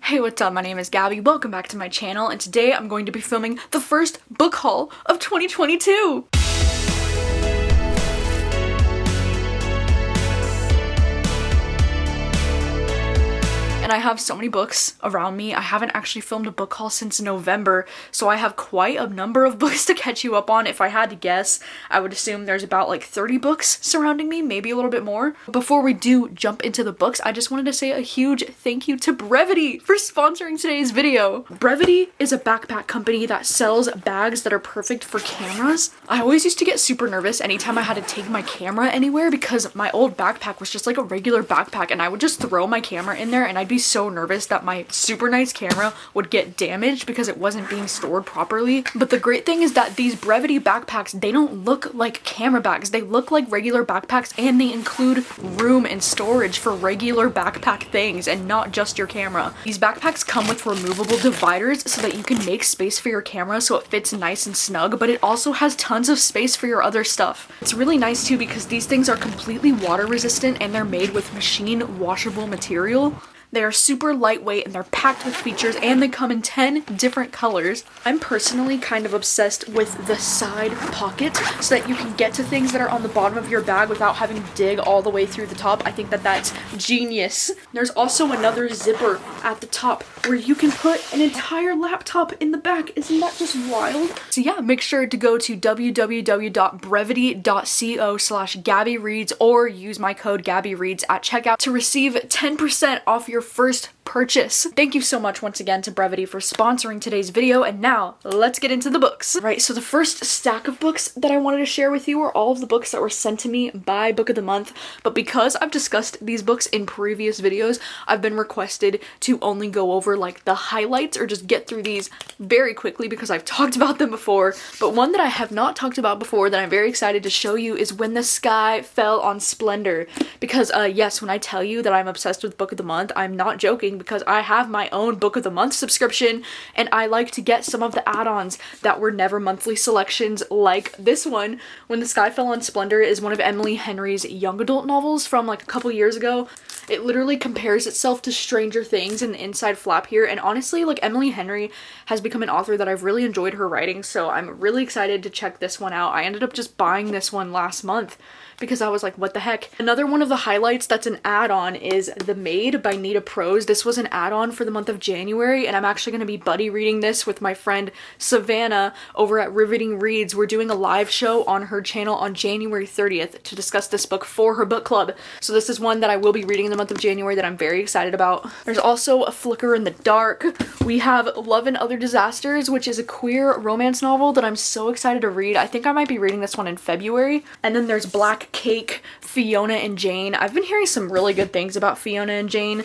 Hey, what's up? My name is Gabby. Welcome back to my channel, and today I'm going to be filming the first book haul of 2022! And I have so many books around me. I haven't actually filmed a book haul since November, so I have quite a number of books to catch you up on. If I had to guess, I would assume there's about like 30 books surrounding me, maybe a little bit more. Before we do jump into the books, I just wanted to say a huge thank you to Brevity for sponsoring today's video. Brevity is a backpack company that sells bags that are perfect for cameras. I always used to get super nervous anytime I had to take my camera anywhere because my old backpack was just like a regular backpack and I would just throw my camera in there and I'd be so nervous that my super nice camera would get damaged because it wasn't being stored properly. But the great thing is that these Brevity backpacks, they don't look like camera bags. They look like regular backpacks and they include room and storage for regular backpack things and not just your camera. These backpacks come with removable dividers so that you can make space for your camera so it fits nice and snug, but it also has tons of space for your other stuff. It's really nice too because these things are completely water resistant and they're made with machine washable material. They are super lightweight and they're packed with features and they come in 10 different colors. I'm personally kind of obsessed with the side pocket so that you can get to things that are on the bottom of your bag without having to dig all the way through the top. I think that that's genius. There's also another zipper at the top where you can put an entire laptop in the back. Isn't that just wild? So yeah, make sure to go to www.brevity.co/gabbyreads or use my code gabbyreads at checkout to receive 10% off your first purchase. Thank you so much once again to Brevity for sponsoring today's video, and now let's get into the books. Right, so the first stack of books that I wanted to share with you are all of the books that were sent to me by Book of the Month, but because I've discussed these books in previous videos, I've been requested to only go over like the highlights or just get through these very quickly because I've talked about them before. But one that I have not talked about before that I'm very excited to show you is When the Sky Fell on Splendor, because yes, when I tell you that I'm obsessed with Book of the Month, I'm not joking because I have my own Book of the Month subscription and I like to get some of the add-ons that were never monthly selections like this one. When the Sky Fell on Splendor is one of Emily Henry's young adult novels from like a couple years ago. It literally compares itself to Stranger Things in the inside flap here, and honestly, like, Emily Henry has become an author that I've really enjoyed her writing, so I'm really excited to check this one out. I ended up just buying this one last month because I was like, what the heck? Another one of the highlights that's an add-on is The Maid by Nita Prose. This was an add-on for the month of January, and I'm actually going to be buddy reading this with my friend Savannah over at Riveting Reads. We're doing a live show on her channel on January 30th to discuss this book for her book club. So this is one that I will be reading in the month of January that I'm very excited about. There's also A Flicker in the Dark. We have Love and Other Disasters, which is a queer romance novel that I'm so excited to read. I think I might be reading this one in February. And then there's Black Cake, Fiona and Jane. I've been hearing some really good things about Fiona and Jane.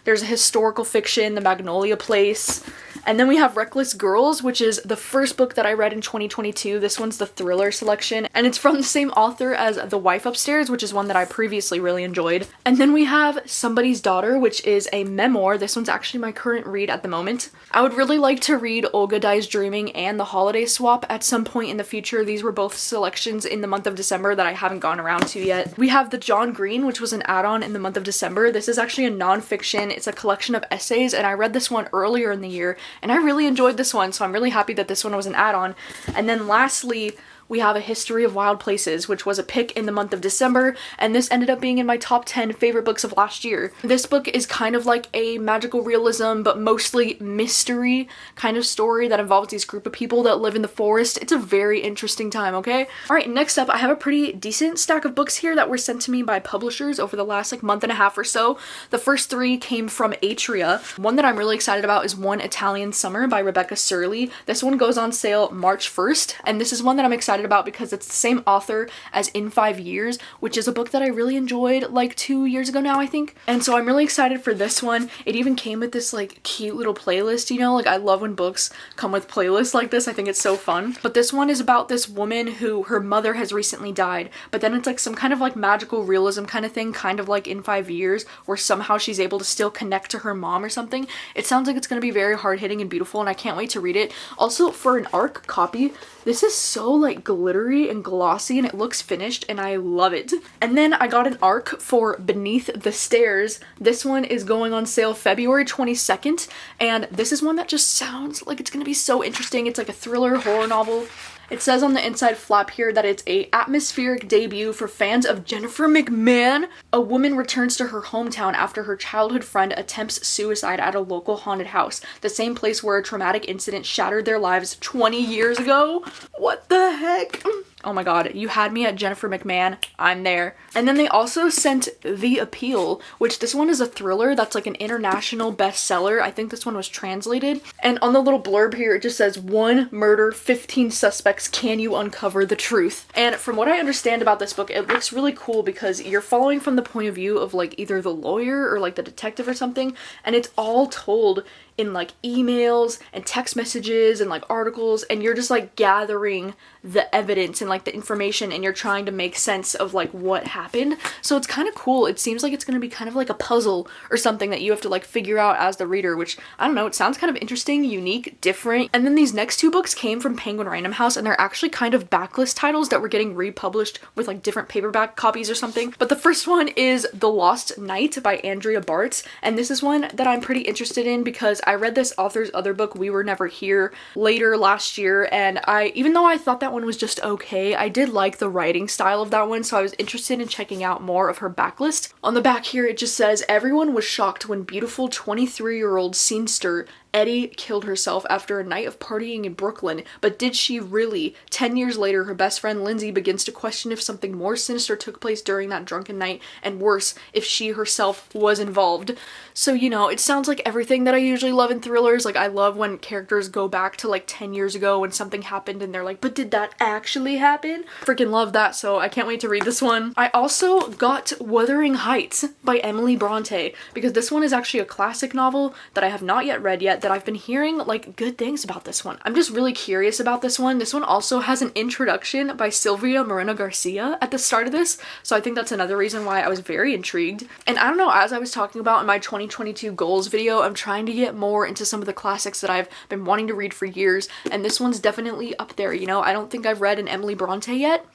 There's a historical fiction, The Magnolia Place. And then we have Reckless Girls, which is the first book that I read in 2022. This one's the thriller selection, and it's from the same author as The Wife Upstairs, which is one that I previously really enjoyed. And then we have Somebody's Daughter, which is a memoir. This one's actually my current read at the moment. I would really like to read Olga Dies Dreaming and The Holiday Swap at some point in the future. These were both selections in the month of December that I haven't gone around to yet. We have The John Green, which was an add-on in the month of December. This is actually a nonfiction. It's a collection of essays, and I read this one earlier in the year, and I really enjoyed this one, so I'm really happy that this one was an add-on. And then lastly, we have A History of Wild Places, which was a pick in the month of December, and this ended up being in my top 10 favorite books of last year. This book is kind of like a magical realism, but mostly mystery kind of story that involves these group of people that live in the forest. It's a very interesting time, okay? Alright, next up, I have a pretty decent stack of books here that were sent to me by publishers over the last like month and a half or so. The first three came from Atria. One that I'm really excited about is One Italian Summer by Rebecca Surley. This one goes on sale March 1st, and this is one that I'm excited about because it's the same author as In 5 Years, which is a book that I really enjoyed like 2 years ago now, I think. And so I'm really excited for this one. It even came with this like cute little playlist, you know, like I love when books come with playlists like this. I think it's so fun. But this one is about this woman who her mother has recently died, but then it's like some kind of like magical realism kind of thing, kind of like In 5 Years, where somehow she's able to still connect to her mom or something. It sounds like it's going to be very hard-hitting and beautiful, and I can't wait to read it. Also, for an ARC copy, this is so like like glittery and glossy, and it looks finished, and I love it. And then I got an ARC for Beneath the Stairs. This one is going on sale February 22nd, and this is one that just sounds like it's gonna be so interesting. It's like a thriller horror novel. It says on the inside flap here that it's a atmospheric debut for fans of Jennifer McMahon. A woman returns to her hometown after her childhood friend attempts suicide at a local haunted house, the same place where a traumatic incident shattered their lives 20 years ago. What the heck? Oh my god, you had me at Jennifer McMahon. I'm there. And then they also sent The Appeal, which this one is a thriller that's like an international bestseller. I think this one was translated. And on the little blurb here, it just says, 1 murder, 15 suspects, can you uncover the truth? And from what I understand about this book, it looks really cool because you're following from the point of view of like either the lawyer or like the detective or something. And it's all told in like emails and text messages and like articles, and you're just like gathering the evidence and like the information, and you're trying to make sense of like what happened. So it's kind of cool. It seems like it's going to be kind of like a puzzle or something that you have to like figure out as the reader, which I don't know, it sounds kind of interesting, unique, different. And then these next 2 books came from Penguin Random House, and they're actually kind of backlist titles that were getting republished with like different paperback copies or something. But the first one is The Lost Night by Andrea Bartz, and this is one that I'm pretty interested in because I read this author's other book, We Were Never Here, later last year, and even though I thought that one was just okay, I did like the writing style of that one, so I was interested in checking out more of her backlist. On the back here, it just says, everyone was shocked when beautiful 23-year-old scenester Eddie killed herself after a night of partying in Brooklyn, but did she really? 10 years later, her best friend Lindsay begins to question if something more sinister took place during that drunken night, and worse, if she herself was involved. So, you know, it sounds like everything that I usually love in thrillers. Like, I love when characters go back to like 10 years ago when something happened and they're like, but did that actually happen? Freaking love that, so I can't wait to read this one. I also got Wuthering Heights by Emily Bronte, because this one is actually a classic novel that I have not yet read yet, that I've been hearing like good things about this one. I'm just really curious about this one. This one also has an introduction by Silvia Moreno Garcia at the start of this, so I think that's another reason why I was very intrigued. And I don't know, as I was talking about in my 2022 goals video, I'm trying to get more into some of the classics that I've been wanting to read for years, and this one's definitely up there, you know? I don't think I've read an Emily Bronte yet,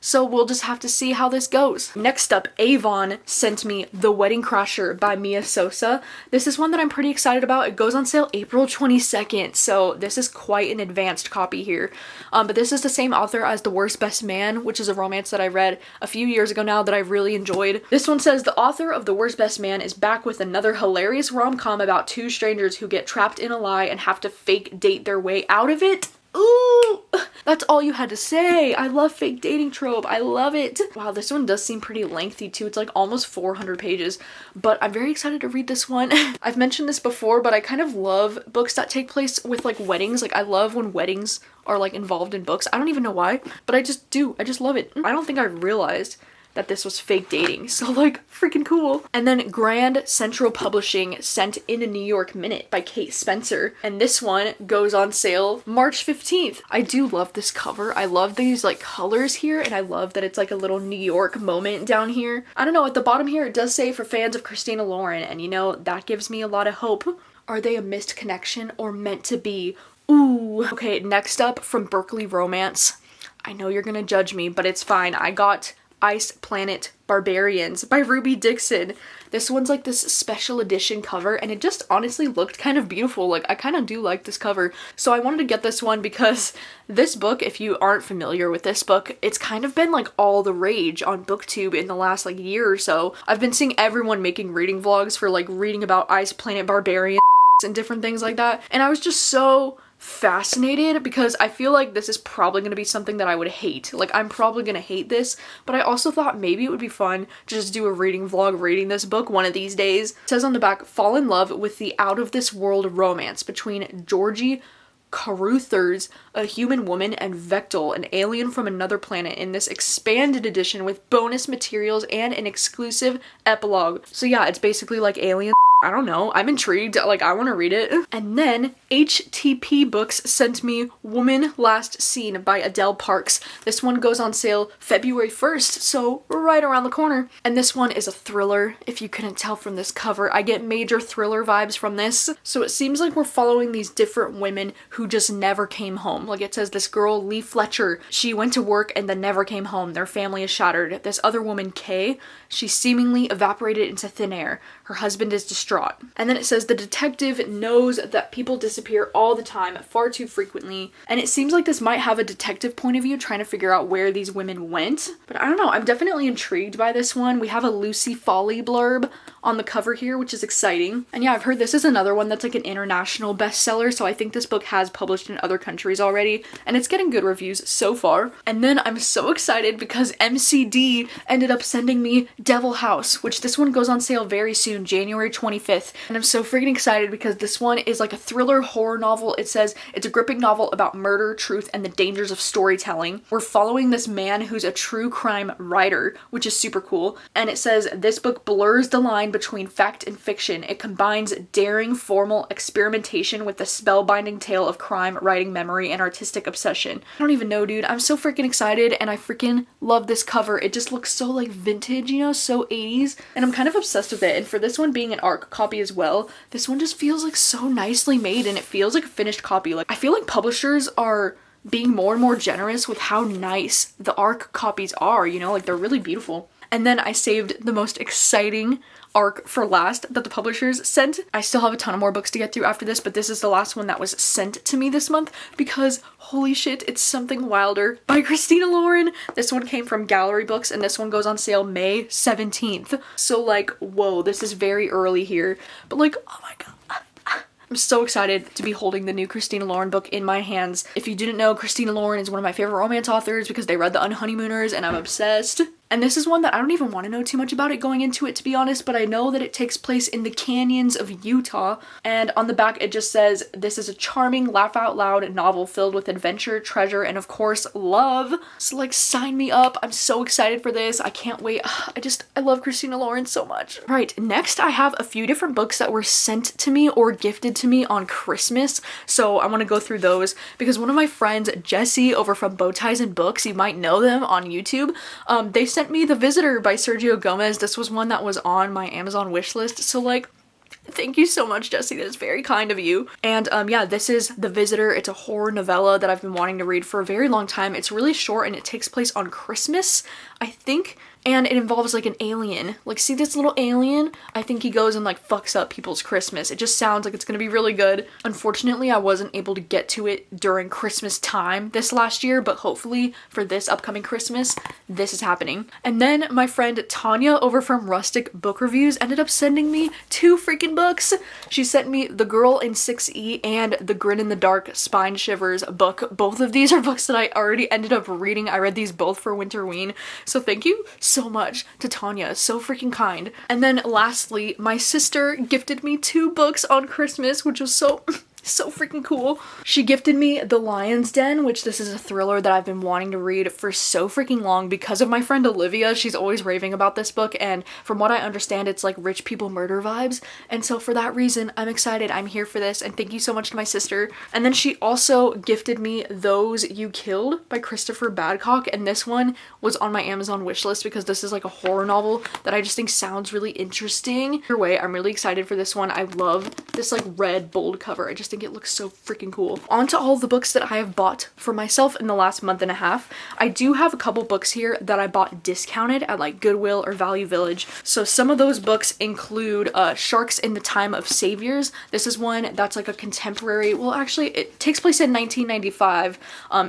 so we'll just have to see how this goes. Next up, Avon sent me The Wedding Crasher by Mia Sosa. This is one that I'm pretty excited about. It goes on sale April 22nd, so this is quite an advanced copy here. But this is the same author as The Worst Best Man, which is a romance that I read a few years ago now that I really enjoyed. This one says, the author of The Worst Best Man is back with another hilarious rom-com about 2 strangers who get trapped in a lie and have to fake date their way out of it. Ooh, that's all you had to say. I love fake dating trope. I love it. Wow, this one does seem pretty lengthy too. It's like almost 400 pages, but I'm very excited to read this one. I've mentioned this before, but I kind of love books that take place with like weddings. Like I love when weddings are like involved in books. I don't even know why, but I just do. I just love it. I don't think I realized that this was fake dating, so like freaking cool. And then Grand Central Publishing sent In a New York Minute by Kate Spencer, and this one goes on sale March 15th. I do love this cover. I love these like colors here, and I love that it's like a little New York moment down here. I don't know, at the bottom here it does say for fans of Christina Lauren, and you know, that gives me a lot of hope. Are they a missed connection or meant to be? Ooh. Okay, next up from Berkeley Romance. I know you're gonna judge me, but it's fine. I got Ice Planet Barbarians by Ruby Dixon. This one's like this special edition cover, and it just honestly looked kind of beautiful. Like I kind of do like this cover, so I wanted to get this one because this book, if you aren't familiar with this book, it's kind of been like all the rage on booktube in the last like year or so. I've been seeing everyone making reading vlogs for like reading about Ice Planet Barbarians and different things like that, and I was just so fascinated because I feel like this is probably going to be something that I would hate. Like I'm probably going to hate this, but I also thought maybe it would be fun to just do a reading vlog reading this book one of these days. It says on the back, fall in love with the out-of-this-world romance between Georgie Caruthers, a human woman, and Vectel, an alien from another planet, in this expanded edition with bonus materials and an exclusive epilogue. So yeah, it's basically like Alien. I don't know, I'm intrigued, like I want to read it. And then HTP Books sent me Woman Last Seen by Adele Parks. This one goes on sale February 1st, so right around the corner. And this one is a thriller. If you couldn't tell from this cover, I get major thriller vibes from this. So it seems like we're following these different women who just never came home. Like it says this girl, Lee Fletcher, she went to work and then never came home. Their family is shattered. This other woman, Kay, she seemingly evaporated into thin air. Her husband is distraught. And then it says the detective knows that people disappear all the time, far too frequently. And it seems like this might have a detective point of view trying to figure out where these women went. But I don't know, I'm definitely intrigued by this one. We have a Lucy Folly blurb on the cover here, which is exciting. And yeah, I've heard this is another one that's like an international bestseller, so I think this book has published in other countries already, and it's getting good reviews so far. And then I'm so excited because MCD ended up sending me Devil House, which this one goes on sale very soon, January 25th. And I'm so freaking excited because this one is like a thriller horror novel. It says it's a gripping novel about murder, truth, and the dangers of storytelling. We're following this man who's a true crime writer, which is super cool. And it says this book blurs the line between fact and fiction. It combines daring, formal experimentation with the spellbinding tale of crime, writing memory, and artistic obsession. I don't even know, dude. I'm so freaking excited, and I freaking love this cover. It just looks so like vintage, you know, so 80s, and I'm kind of obsessed with it. And for this one being an ARC copy as well, this one just feels like so nicely made, and it feels like a finished copy. Like I feel like publishers are being more and more generous with how nice the ARC copies are, you know, like they're really beautiful. And then I saved the most exciting ARC for last that the publishers sent. I still have a ton of more books to get through after this, but this is the last one that was sent to me this month because holy shit, it's Something Wilder by Christina Lauren. This one came from Gallery Books, and this one goes on sale May 17th. So like, whoa, this is very early here, but like, oh my god. I'm so excited to be holding the new Christina Lauren book in my hands. If you didn't know, Christina Lauren is one of my favorite romance authors because they read The Unhoneymooners and I'm obsessed. And this is one that I don't even want to know too much about it going into it, to be honest, but I know that it takes place in the canyons of Utah. And on the back it just says, this is a charming, laugh-out-loud novel filled with adventure, treasure, and of course, love. So like, sign me up. I'm so excited for this. I can't wait. I love Christina Lauren so much. Right, next I have a few different books that were sent to me or gifted to me on Christmas. So I want to go through those because one of my friends, Jessie, over from Bow Ties and Books, you might know them on YouTube, they sent me The Visitor by Sergio Gomez. This was one that was on my Amazon wishlist, so like, thank you so much, Jessie. That is very kind of you. And yeah, this is The Visitor. It's a horror novella that I've been wanting to read for a very long time. It's really short and it takes place on Christmas, I think. And it involves like an alien. Like, see this little alien? I think he goes and like fucks up people's Christmas. It just sounds like it's gonna be really good. Unfortunately, I wasn't able to get to it during Christmas time this last year, but hopefully for this upcoming Christmas, this is happening. And then my friend Tanya over from Rustic Book Reviews ended up sending me 2 freaking books. She sent me The Girl in 6E and The Grin in the Dark Spine Shivers book. Both of these are books that I already ended up reading. I read these both for Winterween. So thank you so much to Tanya, so freaking kind. And then lastly, my sister gifted me 2 books on Christmas, which was so freaking cool. She gifted me The Lion's Den, which this is a thriller that I've been wanting to read for so freaking long because of my friend Olivia. She's always raving about this book, and from what I understand, it's like rich people murder vibes. And so for that reason, I'm excited. I'm here for this, and thank you so much to my sister. And then she also gifted me Those You Killed by Christopher Badcock, and this one was on my Amazon wishlist because this is like a horror novel that I just think sounds really interesting. Either way, I'm really excited for this one. I love this like red bold cover. I just think it looks so freaking cool. On to all the books that I have bought for myself in the last month and a half. I do have a couple books here that I bought discounted at like Goodwill or Value Village. So some of those books include Sharks in the Time of Saviors. This is one that's like a contemporary, well actually it takes place in 1995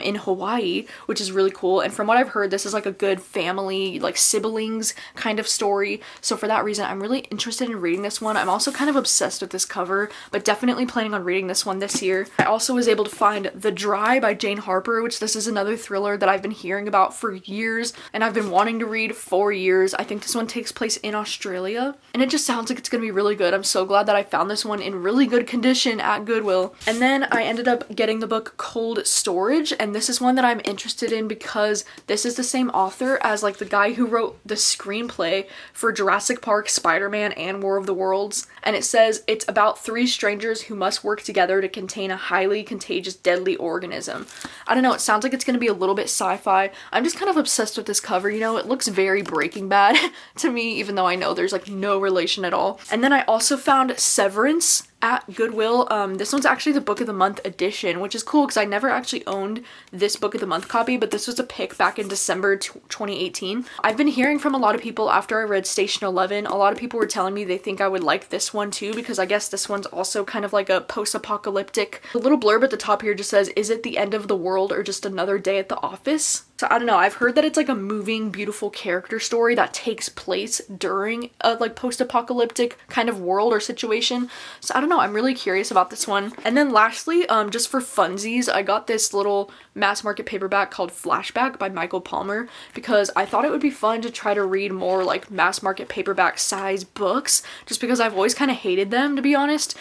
in Hawaii, which is really cool. And from what I've heard, this is like a good family, like siblings kind of story. So for that reason, I'm really interested in reading this one. I'm also kind of obsessed with this cover, but definitely planning on reading this this one this year. I also was able to find The Dry by Jane Harper, which this is another thriller that I've been hearing about for years and I've been wanting to read for years. I think this one takes place in Australia and it just sounds like it's gonna be really good. I'm so glad that I found this one in really good condition at Goodwill. And then I ended up getting the book Cold Storage, and this is one that I'm interested in because this is the same author as like the guy who wrote the screenplay for Jurassic Park, Spider-Man, and War of the Worlds. And it says it's about three strangers who must work together to contain a highly contagious deadly organism. I don't know, it sounds like it's gonna be a little bit sci-fi. I'm just kind of obsessed with this cover, you know, it looks very Breaking Bad to me, even though I know there's like no relation at all. And then I also found Severance at Goodwill. This one's actually the Book of the Month edition, which is cool because I never actually owned this Book of the Month copy, but this was a pick back in December 2018. I've been hearing from a lot of people after I read Station 11, a lot of people were telling me they think I would like this one too, because I guess this one's also kind of like a post-apocalyptic. The little blurb at the top here just says, "Is it the end of the world or just another day at the office?" So I don't know, I've heard that it's like a moving, beautiful character story that takes place during a like post-apocalyptic kind of world or situation. So I don't know, I'm really curious about this one. And then lastly, just for funsies, I got this little mass market paperback called Flashback by Michael Palmer because I thought it would be fun to try to read more like mass market paperback size books, just because I've always kind of hated them, to be honest.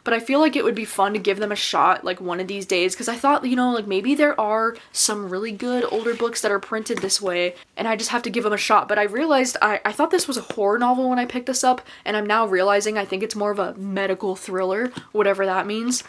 But I feel like it would be fun to give them a shot like one of these days, because I thought, you know, like maybe there are some really good older books that are printed this way and I just have to give them a shot. But I realized I thought this was a horror novel when I picked this up, and I'm now realizing I think it's more of a medical thriller, whatever that means.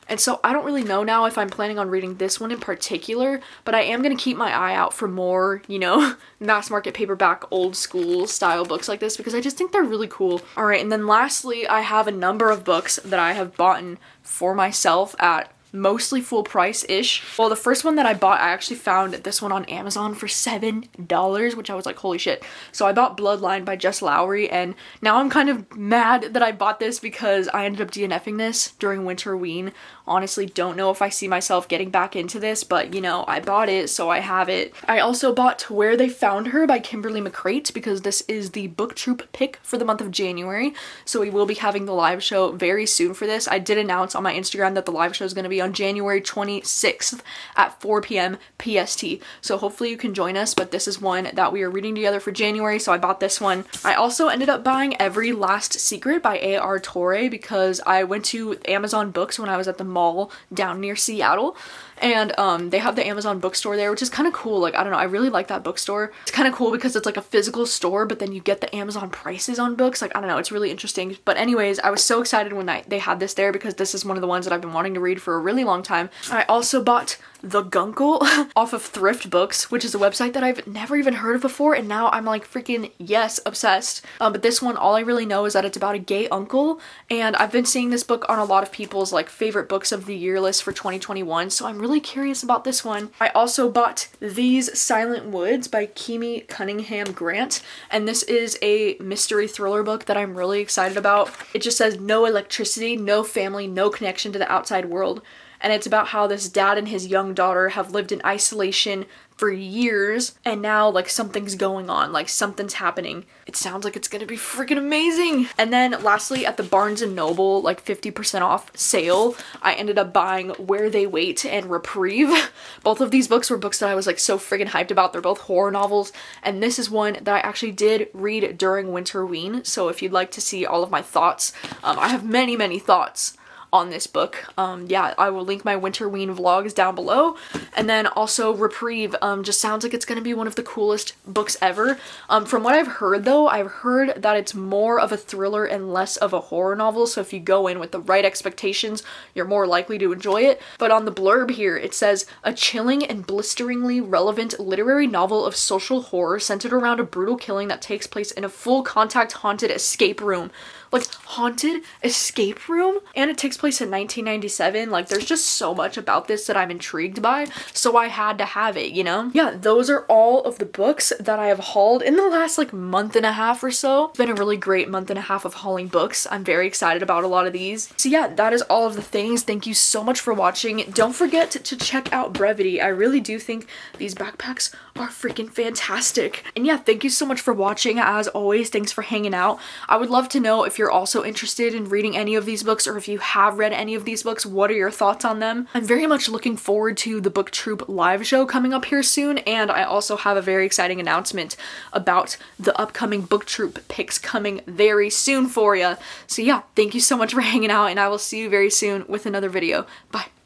And so I don't really know now if I'm planning on reading this one in particular, but I am going to keep my eye out for more, you know, mass market paperback old school style books like this, because I just think they're really cool. All right, and then lastly, I have a number of books that I have bought for myself at mostly full price-ish. Well, the first one that I bought, I actually found this one on Amazon for $7, which I was like, holy shit. So I bought Bloodline by Jess Lowry, and now I'm kind of mad that I bought this because I ended up DNFing this during Winterween. Honestly, don't know if I see myself getting back into this, but you know, I bought it, so I have it. I also bought To Where They Found Her by Kimberly McCrate because this is the BookTube pick for the month of January, so we will be having the live show very soon for this. I did announce on my Instagram that the live show is going to be on January 26th at 4 p.m. PST, so hopefully you can join us, but this is one that we are reading together for January, so I bought this one. I also ended up buying Every Last Secret by A.R. Torre because I went to Amazon Books when I was at the mall down near Seattle, and they have the Amazon bookstore there, which is kind of cool. Like, I don't know, I really like that bookstore. It's kind of cool because it's like a physical store, but then you get the Amazon prices on books. Like, I don't know, it's really interesting. But anyways, I was so excited when they had this there because this is one of the ones that I've been wanting to read for a really long time. I also bought The Gunkle off of Thrift Books, which is a website that I've never even heard of before, and now I'm like freaking yes, obsessed. But this one, all I really know is that it's about a gay uncle, and I've been seeing this book on a lot of people's like favorite books of the year list for 2021, so I'm really curious about this one. I also bought These Silent Woods by Kimi Cunningham Grant, and this is a mystery thriller book that I'm really excited about. It just says no electricity, no family, no connection to the outside world. And it's about how this dad and his young daughter have lived in isolation for years, and now like something's going on, like something's happening. It sounds like it's gonna be freaking amazing. And then lastly, at the Barnes & Noble like 50% off sale, I ended up buying Where They Wait and Reprieve. Both of these books were books that I was like so friggin' hyped about. They're both horror novels, and this is one that I actually did read during Winterween, so if you'd like to see all of my thoughts, I have many thoughts on this book. Yeah, I will link my Winterween vlogs down below. And then also Reprieve just sounds like it's gonna be one of the coolest books ever. From what I've heard though, I've heard that it's more of a thriller and less of a horror novel, so if you go in with the right expectations, you're more likely to enjoy it. But on the blurb here, it says, a chilling and blisteringly relevant literary novel of social horror centered around a brutal killing that takes place in a full contact haunted escape room. Like, haunted escape room? And it takes place in 1997. Like, there's just so much about this that I'm intrigued by, so I had to have it, you know? Yeah, those are all of the books that I have hauled in the last like month and a half or so. It's been a really great month and a half of hauling books. I'm very excited about a lot of these. So yeah, that is all of the things. Thank you so much for watching. Don't forget to check out Brevity. I really do think these backpacks are freaking fantastic. And yeah, thank you so much for watching. As always, thanks for hanging out. I would love to know if you're you're also interested in reading any of these books, or if you have read any of these books, what are your thoughts on them? I'm very much looking forward to the BookTube live show coming up here soon, and I also have a very exciting announcement about the upcoming BookTube picks coming very soon for you. So yeah, thank you so much for hanging out, and I will see you very soon with another video. Bye.